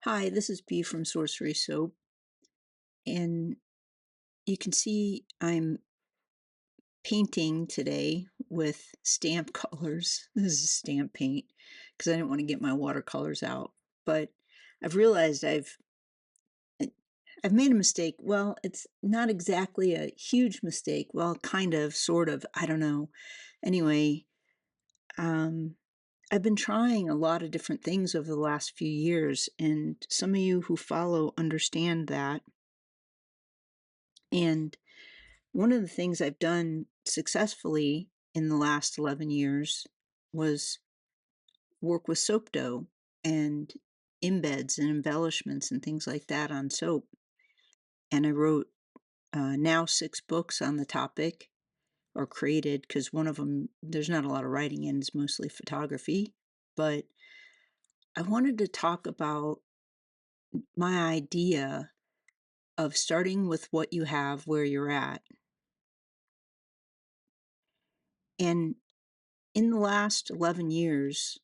Hi, this is B from Sorcery Soap, and you can see I'm painting today with stamp colors. This is stamp paint because I didn't want to get my watercolors out. But I've realized I've made a mistake. Well, it's not exactly a huge mistake. Well, kind of, sort of, I don't know. Anyway, um, I've been trying a lot of different things over the last few years, and some of you who follow understand that. And one of the things I've done successfully in the last 11 years was work with soap dough and embeds and embellishments and things like that on soap. And I wrote now 6 books on the topic, or created, because one of them, there's not a lot of writing in, it's mostly photography. But I wanted to talk about my idea of starting with what you have where you're at. And in the last 11 years,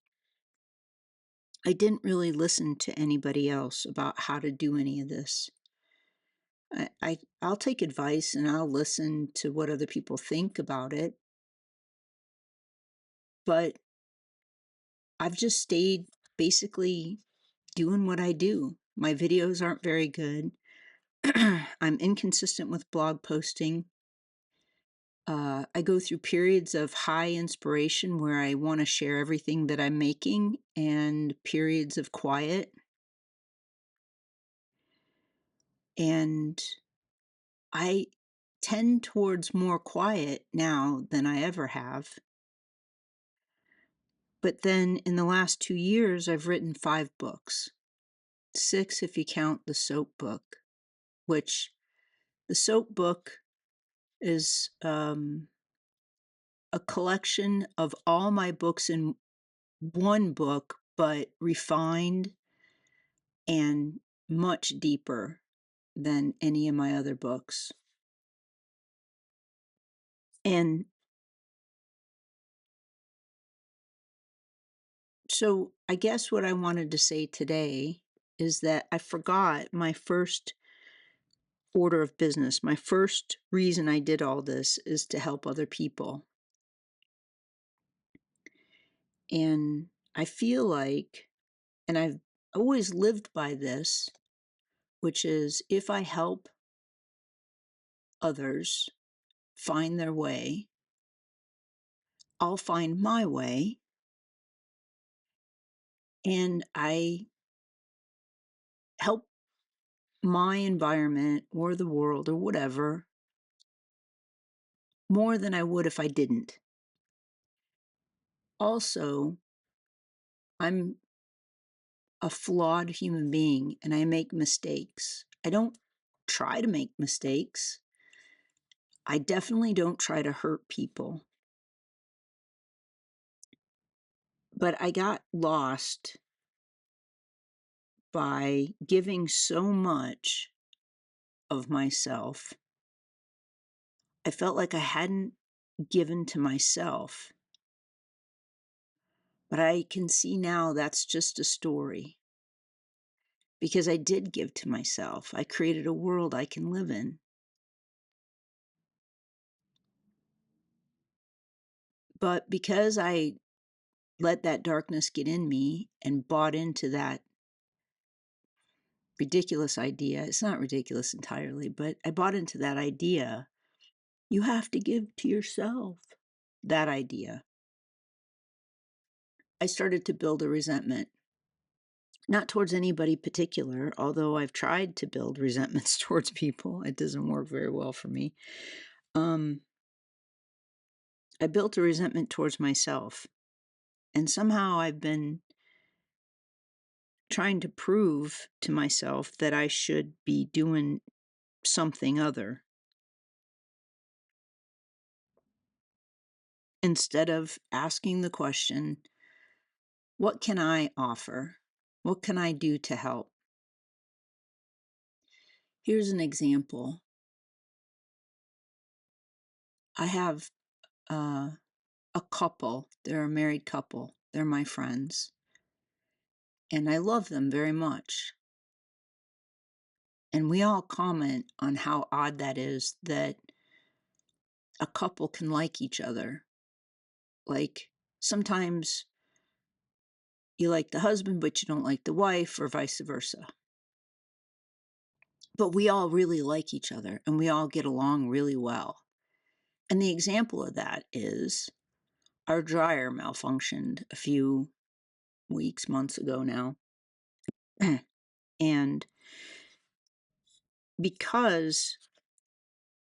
I didn't really listen to anybody else about how to do any of this. I'll take advice and I'll listen to what other people think about it, but I've just stayed basically doing what I do. My videos aren't very good. I'm inconsistent with blog posting. I go through periods of high inspiration where I want to share everything that I'm making, and periods of quiet. And I tend towards more quiet now than I ever have. But then in the last 2 years, I've written 5 books, 6 if you count the soap book, which the soap book is a collection of all my books in one book, but refined and much deeper than any of my other books. And so I guess what I wanted to say today is that I forgot my first order of business. My first reason I did all this is to help other people. And I feel like, and I've always lived by this, which is if I help others find their way, I'll find my way, and I help my environment or the world or whatever more than I would if I didn't. Also, I'm a flawed human being and I make mistakes. I don't try to make mistakes. I definitely don't try to hurt people. But I got lost by giving so much of myself. I felt like I hadn't given to myself. But I can see now that's just a story. Because I did give to myself. I created a world I can live in. But because I let that darkness get in me and bought into that ridiculous idea, it's not ridiculous entirely, but I bought into that idea, you have to give to yourself, that idea. I started to build a resentment, not towards anybody particular, although I've tried to build resentments towards people. It doesn't work very well for me. I built a resentment towards myself. And somehow I've been trying to prove to myself that I should be doing something other instead of asking the question, what can I offer? What can I do to help? Here's an example. I have a couple. They're a married couple. They're my friends. And I love them very much. And we all comment on how odd that is that a couple can like each other. Like sometimes you like the husband, but you don't like the wife, or vice versa. But we all really like each other and we all get along really well. And the example of that is our dryer malfunctioned a few weeks, months ago now. And because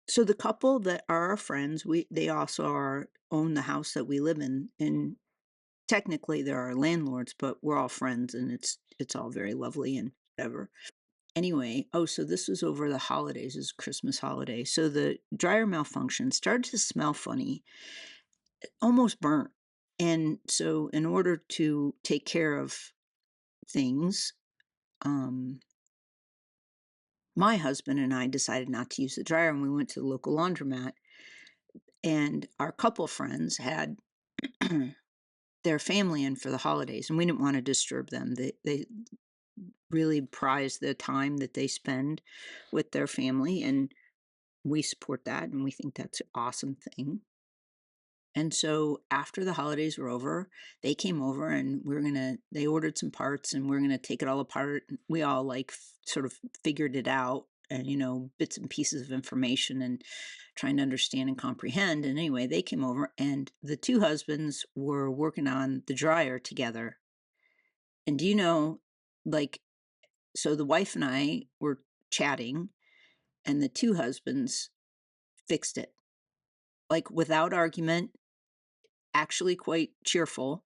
so the couple that are our friends, they also own the house that we live in, and technically they're our landlords, but we're all friends and it's all very lovely and whatever. Anyway, so this was over the holidays, it was Christmas holiday. So the dryer malfunction started to smell funny, almost burnt. And so in order to take care of things, my husband and I decided not to use the dryer, and we went to the local laundromat. And our couple friends had their family in for the holidays, and we didn't want to disturb them. They really prize the time that they spend with their family, and we support that, and we think that's an awesome thing. And so after the holidays were over, they came over and they ordered some parts and we're going to take it all apart. We all like sort of figured it out and, bits and pieces of information and trying to understand and comprehend. And anyway, they came over and the two husbands were working on the dryer together. And do you know, like, so the wife and I were chatting and the two husbands fixed it, like without argument, actually quite cheerful.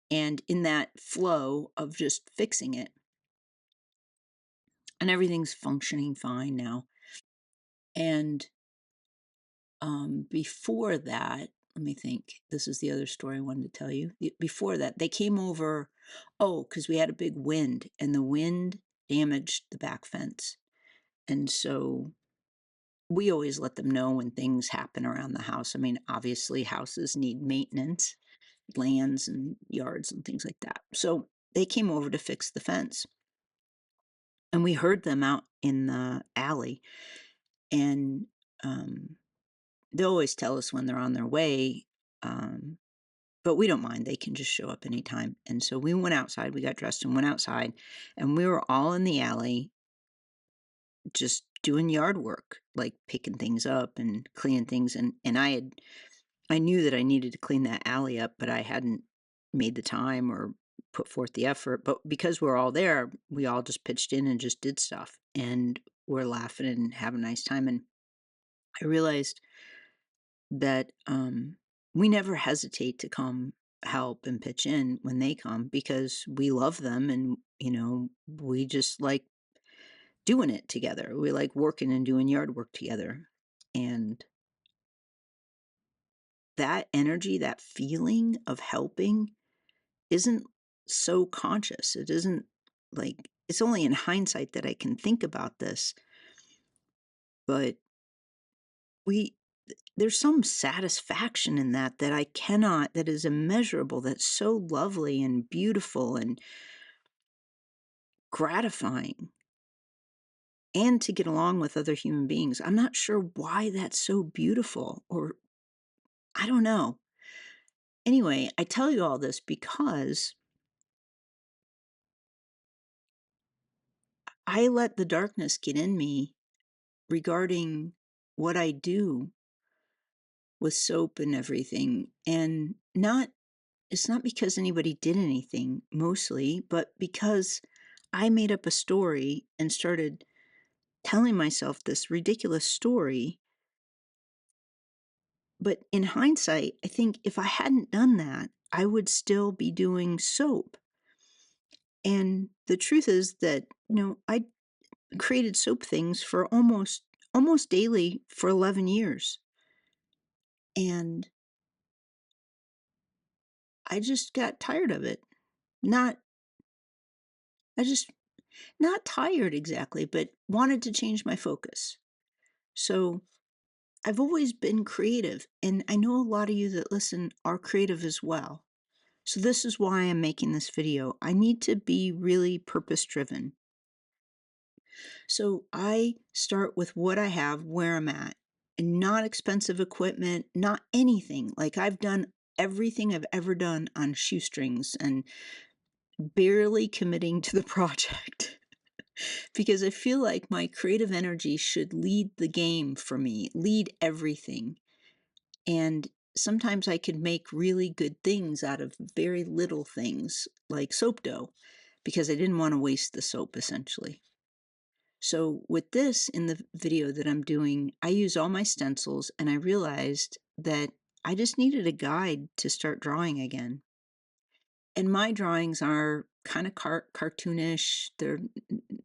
And in that flow of just fixing it, and everything's functioning fine now. And before that, let me think. This is the other story I wanted to tell you. Before that, they came over, because we had a big wind, and the wind damaged the back fence. And so we always let them know when things happen around the house. I mean, obviously, houses need maintenance, lands and yards and things like that. So they came over to fix the fence. And we heard them out in the alley, and they always tell us when they're on their way, but we don't mind. They can just show up anytime. And so we went outside. We got dressed and went outside, and we were all in the alley just doing yard work, like picking things up and cleaning things. And I knew that I needed to clean that alley up, but I hadn't made the time or put forth the effort. But because we're all there, we all just pitched in and just did stuff. And we're laughing and having a nice time. And I realized that we never hesitate to come help and pitch in when they come because we love them and, we just like doing it together. We like working and doing yard work together. And that energy, that feeling of helping isn't so conscious. It isn't like, it's only in hindsight that I can think about this, but there's some satisfaction in that is immeasurable, that's so lovely and beautiful and gratifying. And to get along with other human beings. I'm not sure why that's so beautiful, or I don't know. Anyway, I tell you all this because I let the darkness get in me regarding what I do with soap and everything. And it's not because anybody did anything mostly, but because I made up a story and started telling myself this ridiculous story. But in hindsight, I think if I hadn't done that, I would still be doing soap. And the truth is that, I created soap things for almost daily for 11 years. And I just got tired of it. Not I just not tired exactly, but wanted to change my focus. So I've always been creative, and I know a lot of you that listen are creative as well. So this is why I'm making this video. I need to be really purpose driven. So I start with what I have, where I'm at, and not expensive equipment, not anything. Like I've done everything I've ever done on shoestrings and barely committing to the project because I feel like my creative energy should lead the game for me, lead everything. And sometimes I can make really good things out of very little things like soap dough because I didn't want to waste the soap essentially. So with this in the video that I'm doing, I use all my stencils and I realized that I just needed a guide to start drawing again. And my drawings are kind of cartoonish.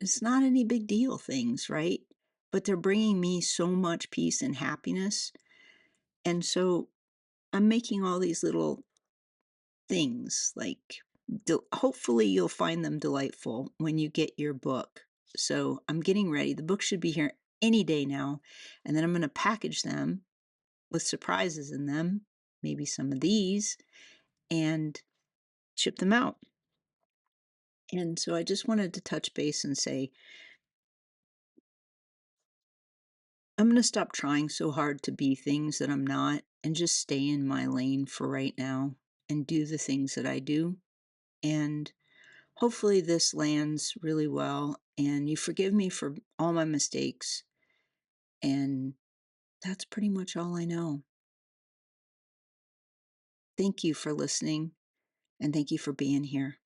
It's not any big deal things, right? But they're bringing me so much peace and happiness. And so I'm making all these little things like hopefully you'll find them delightful when you get your book. So I'm getting ready. The book should be here any day now. And then I'm going to package them with surprises in them, maybe some of these, and ship them out. And so I just wanted to touch base and say, I'm going to stop trying so hard to be things that I'm not and just stay in my lane for right now and do the things that I do. And hopefully this lands really well and you forgive me for all my mistakes. And that's pretty much all I know. Thank you for listening and thank you for being here.